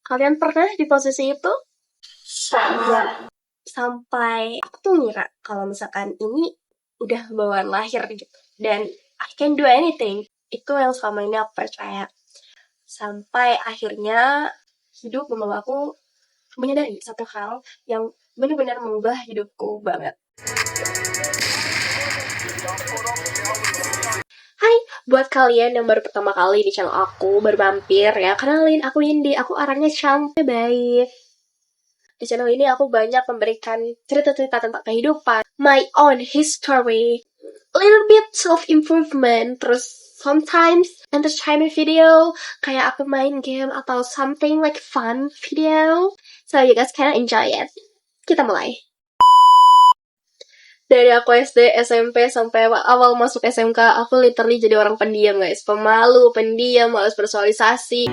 Kalian pernah di posisi itu? Sama. Sampai aku tuh ngira kalau misalkan ini udah bawaan lahir gitu, dan I can do anything. Itu yang selama ini aku percaya. Sampai akhirnya hidup membawa aku menyadari satu hal yang benar-benar mengubah hidupku banget. Hai, buat kalian yang baru pertama kali di channel aku, baru mampir ya, kenalin, aku Windy, aku orangnya cantik baik. Di channel ini aku banyak memberikan cerita-cerita tentang kehidupan, my own history, little bit self-improvement, terus sometimes entertainment video, kayak aku main game atau something like fun video. So you guys can enjoy it. Kita mulai. Dari aku SD, SMP, sampai awal masuk SMK, aku literally jadi orang pendiam guys. Pemalu, pendiam, malas bersosialisasi.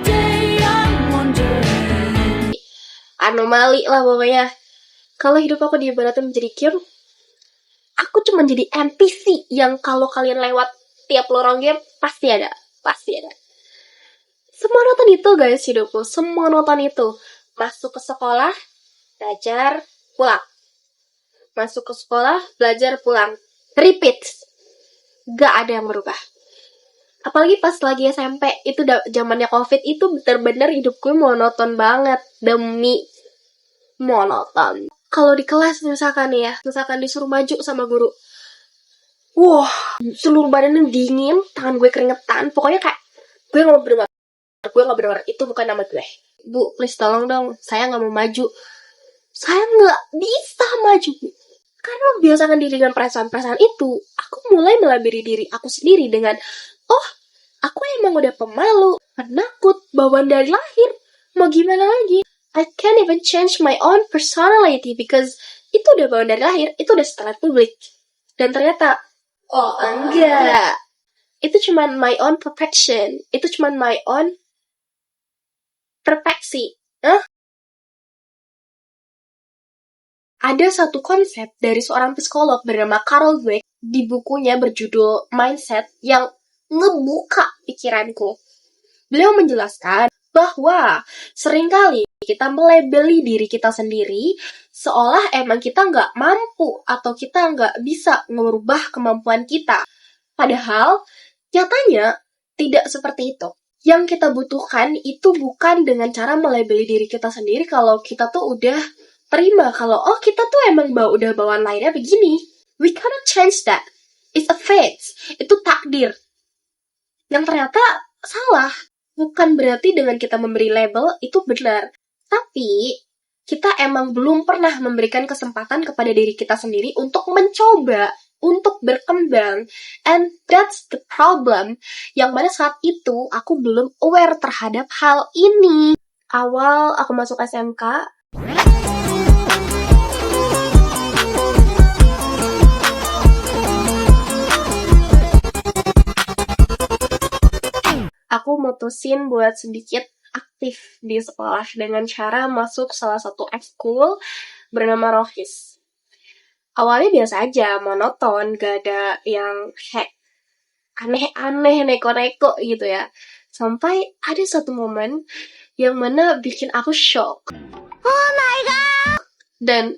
Anomali lah pokoknya. Kalau hidup aku diibaratin menjadi game, aku cuma jadi NPC yang kalau kalian lewat tiap lorong game, pasti ada. Semua nonton itu guys hidupku, semua nonton itu. Masuk ke sekolah, belajar, pulang. Masuk ke sekolah, belajar, pulang. Repeat. Gak ada yang berubah. Apalagi pas lagi SMP, itu zamannya COVID, itu bener-bener hidupku monoton banget. Demi monoton. Kalau di kelas misalkan nih ya, misalkan disuruh maju sama guru. Wah, seluruh badannya dingin, tangan gue keringetan. Pokoknya kayak, gue gak mau berdebar. Itu bukan nama gue. Bu, please tolong dong, saya gak mau maju. Saya gak bisa maju. Karena membiasakan diri dengan perasaan-perasaan itu, aku mulai melabiri diri aku sendiri dengan, oh, aku emang udah pemalu, penakut, bawaan dari lahir. Mau gimana lagi? I can't even change my own personality because itu udah bawaan dari lahir, itu udah setelah publik. Dan ternyata, oh enggak. Itu cuman my own perfection. Itu cuman my own perfeksi. Ada satu konsep dari seorang psikolog bernama Carol Dweck di bukunya berjudul Mindset yang ngebuka pikiranku. Beliau menjelaskan bahwa seringkali kita melabeli diri kita sendiri seolah emang kita nggak mampu atau kita nggak bisa merubah kemampuan kita. Padahal nyatanya tidak seperti itu. Yang kita butuhkan itu bukan dengan cara melabeli diri kita sendiri kalau kita tuh udah terima kalau oh kita tuh emang udah bawaan lahirnya begini. We cannot change that. It's a fate. Itu takdir. Yang ternyata salah. Bukan berarti dengan kita memberi label itu benar. Tapi kita emang belum pernah memberikan kesempatan kepada diri kita sendiri untuk mencoba, untuk berkembang. And that's the problem. Yang mana saat itu aku belum aware terhadap hal ini. Awal aku masuk SMK, aku mutusin buat sedikit aktif di sekolah dengan cara masuk salah satu ekskul bernama Rohis. Awalnya biasa aja, monoton, gak ada yang aneh-aneh, neko-neko gitu ya. Sampai ada satu momen yang mana bikin aku shock. Oh my god! Dan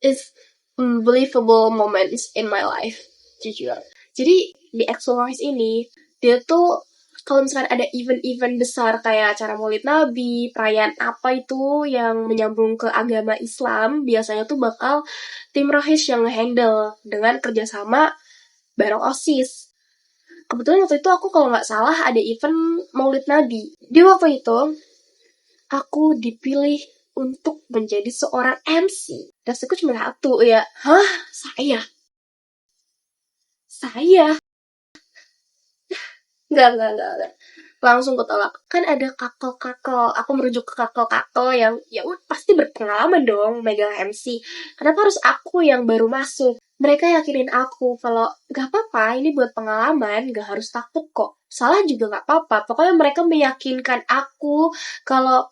it's unbelievable moments in my life, jujur. Jadi di ekskul Rohis ini, dia tuh kalau misalkan ada event-event besar kayak acara Maulid Nabi, perayaan apa itu yang menyambung ke agama Islam, biasanya tuh bakal tim Rohis yang nge-handle dengan kerjasama bareng OSIS. Kebetulan waktu itu aku kalau nggak salah ada event Maulid Nabi. Di waktu itu, aku dipilih untuk menjadi seorang MC. Rasanya cuma satu ya, Saya? Enggak. Langsung ketolak. Kan ada kakak-kakak. Aku merujuk ke kakak-kakak yang ya pasti berpengalaman dong megang MC. Kenapa harus aku yang baru masuk? Mereka yakinin aku kalau gak apa-apa, ini buat pengalaman, gak harus takut kok. Salah juga gak apa-apa. Pokoknya mereka meyakinkan aku kalau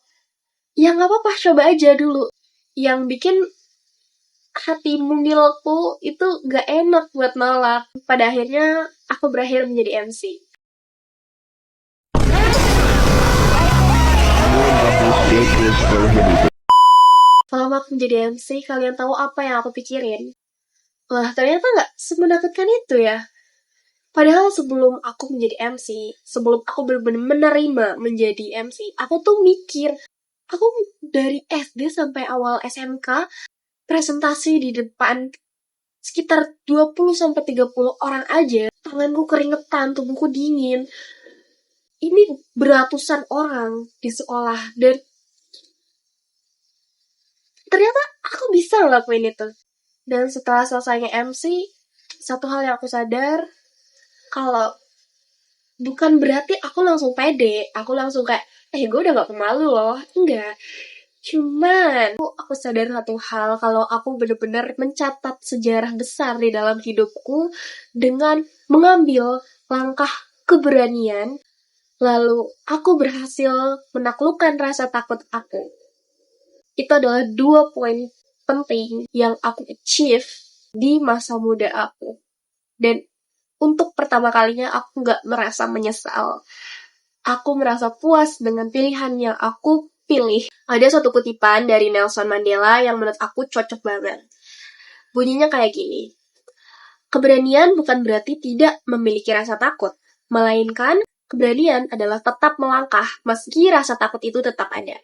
ya gak apa-apa, coba aja dulu. Yang bikin hati mungilku itu gak enak buat nolak. Pada akhirnya aku berakhir menjadi MC. Selama aku menjadi MC, kalian tahu apa yang aku pikirin? Wah, ternyata nggak semenakutkan itu ya. Padahal sebelum aku menjadi MC, sebelum aku benar-benar menerima menjadi MC, aku tuh mikir, aku dari SD sampai awal SMK, presentasi di depan sekitar 20-30 orang aja, tanganku keringetan, tubuhku dingin. Ini beratusan orang di sekolah, dan ternyata aku bisa ngelakuin itu. Dan setelah selesainya MC, satu hal yang aku sadar, kalau bukan berarti aku langsung pede, aku langsung kayak, gue udah gak pemalu loh. Enggak. Cuman, aku sadar satu hal, kalau aku benar-benar mencatat sejarah besar di dalam hidupku dengan mengambil langkah keberanian, lalu aku berhasil menaklukkan rasa takut aku. Itu adalah 2 poin penting yang aku achieve di masa muda aku. Dan untuk pertama kalinya aku gak merasa menyesal. Aku merasa puas dengan pilihan yang aku pilih. Ada satu kutipan dari Nelson Mandela yang menurut aku cocok banget. Bunyinya kayak gini. Keberanian bukan berarti tidak memiliki rasa takut. Melainkan, keberanian adalah tetap melangkah meski rasa takut itu tetap ada.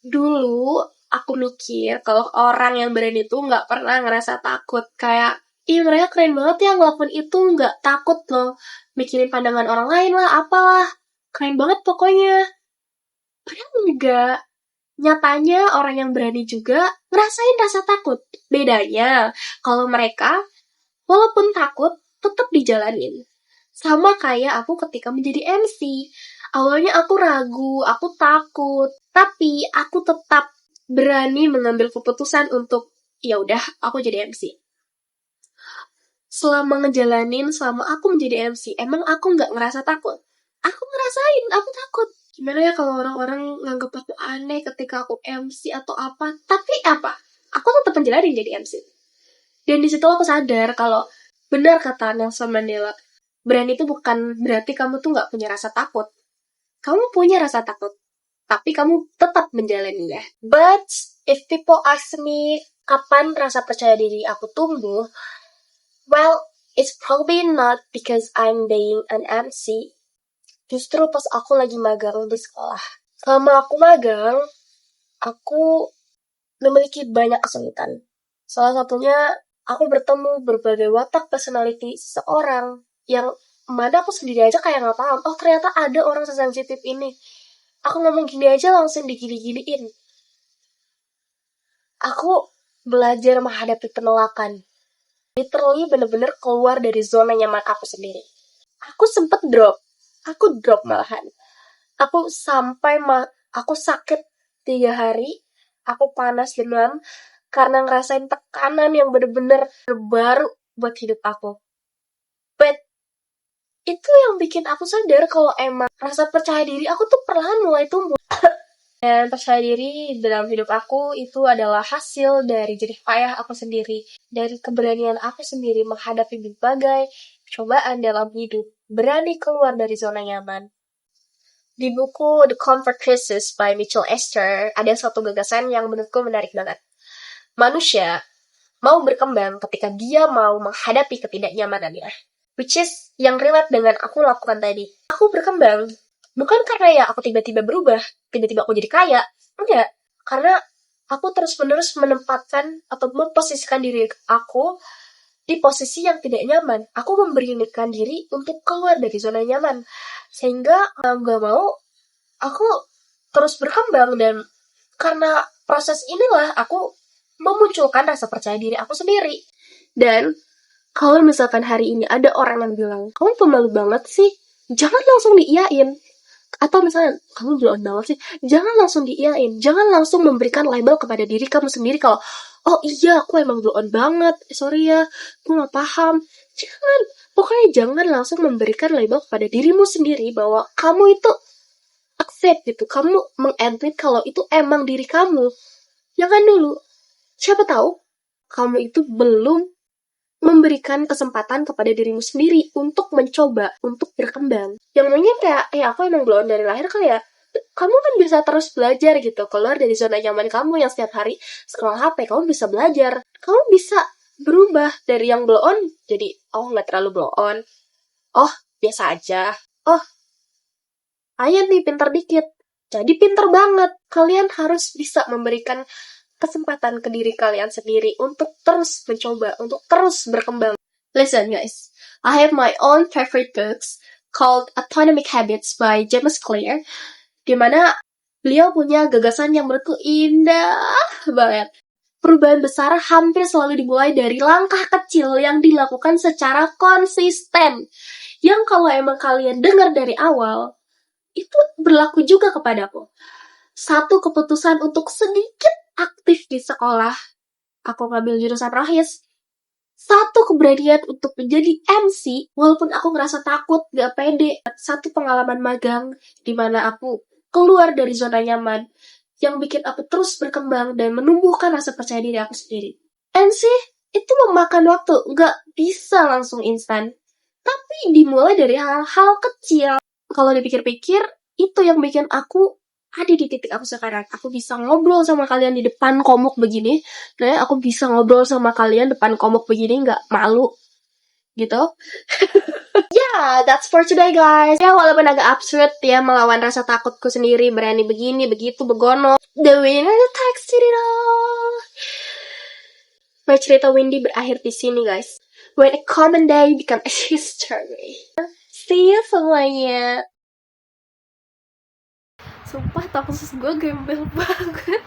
Dulu, aku mikir kalau orang yang berani itu gak pernah ngerasa takut. Kayak, mereka keren banget ya ngelakuin itu, gak takut loh. Mikirin pandangan orang lain lah, apalah. Keren banget pokoknya. Padahal enggak. Nyatanya orang yang berani juga ngerasain rasa takut. Bedanya, kalau mereka, walaupun takut, tetap dijalanin. Sama kayak aku ketika menjadi MC. Awalnya aku ragu, aku takut. Tapi aku tetap berani mengambil keputusan untuk, ya udah, aku jadi MC. Selama aku menjadi MC, emang aku nggak ngerasa takut. Aku ngerasain, aku takut. Gimana ya kalau orang-orang nganggap aku aneh ketika aku MC atau apa. Tapi apa? Aku tetap menjalani jadi MC. Dan di situ aku sadar kalau benar kata Nelson Mandela, berani itu bukan berarti kamu tuh nggak punya rasa takut. Kamu punya rasa takut, tapi kamu tetap menjalaninya. But if people ask me kapan rasa percaya diri aku tumbuh, well, it's probably not because I'm being an MC. Justru pas aku lagi magang di sekolah. Selama aku magang, aku memiliki banyak kesulitan. Salah satunya, aku bertemu berbagai watak personality seseorang yang mana aku sendiri aja kayak gak paham. Oh, ternyata ada orang sesensitif ini. Aku ngomong gini aja langsung digini-giniin. Aku belajar menghadapi penolakan. Literally bener-bener keluar dari zona nyaman aku sendiri. Aku sempet drop. Aku drop malahan. Aku sakit 3 hari. Aku panas demam karena ngerasain tekanan yang bener-bener baru buat hidup aku. But itu yang bikin aku sadar kalau emang rasa percaya diri aku tuh perlahan mulai tumbuh. Dan percaya diri dalam hidup aku itu adalah hasil dari jerih payah aku sendiri. Dari keberanian aku sendiri menghadapi berbagai cobaan dalam hidup. Berani keluar dari zona nyaman. Di buku The Comfort Crisis by Mitchell Esther, ada suatu gagasan yang menurutku menarik banget. Manusia mau berkembang ketika dia mau menghadapi ketidaknyamanannya. Which is yang relate dengan aku lakukan tadi. Aku berkembang. Bukan karena ya aku tiba-tiba berubah, tiba-tiba aku jadi kaya. Enggak. Karena aku terus-menerus menempatkan atau memposisikan diri aku di posisi yang tidak nyaman. Aku memberanikan diri untuk keluar dari zona nyaman. Sehingga gak mau, aku terus berkembang. Dan karena proses inilah aku memunculkan rasa percaya diri aku sendiri. Dan kalau misalkan hari ini ada orang yang bilang, kamu pemalu banget sih, jangan langsung diiyain. Atau misalnya, kamu blow on banget sih, jangan langsung diiyain. Jangan langsung memberikan label kepada diri kamu sendiri kalau, oh iya, aku emang blow on banget. Sorry ya, aku gak paham. Jangan, pokoknya jangan langsung memberikan label kepada dirimu sendiri bahwa kamu itu accept gitu. Kamu mengadmit kalau itu emang diri kamu. Jangan dulu. Siapa tahu, kamu itu belum memberikan kesempatan kepada dirimu sendiri untuk mencoba, untuk berkembang. Yang mungkin kayak, aku emang belum dari lahir kali ya. kamu kan bisa terus belajar gitu, keluar dari zona nyaman kamu yang setiap hari scroll HP. Kamu bisa belajar, kamu bisa berubah dari yang blow on jadi oh nggak terlalu blow on, oh biasa aja, oh ayo nih pinter dikit jadi pinter banget. Kalian harus bisa memberikan kesempatan ke diri kalian sendiri untuk terus mencoba, untuk terus berkembang. Listen guys, I have my own favorite books called Atomic Habits by James Clear, di mana beliau punya gagasan yang menurutku indah banget. Perubahan besar hampir selalu dimulai dari langkah kecil yang dilakukan secara konsisten. Yang kalau emang kalian dengar dari awal, itu berlaku juga kepadaku. Satu keputusan untuk sedikit aktif di sekolah, aku ngambil jurusan rohis. Satu keberanian untuk menjadi MC, walaupun aku ngerasa takut, gak pede. Satu pengalaman magang, di mana aku keluar dari zona nyaman, yang bikin aku terus berkembang dan menumbuhkan rasa percaya diri aku sendiri. MC itu memakan waktu, gak bisa langsung instan. Tapi dimulai dari hal-hal kecil. Kalau dipikir-pikir, itu yang bikin aku ada di titik aku sekarang. Aku bisa ngobrol sama kalian di depan komuk begini. Nah, aku bisa ngobrol sama kalian depan komuk begini, gak malu. Gitu. Yeah, that's for today guys. Ya, walaupun agak absurd ya, melawan rasa takutku sendiri, berani begini, begitu, begono. The winner takes it all. My cerita Windy berakhir di sini guys. When a common day become a history. See you semuanya. Sumpah, takut gue gembel banget.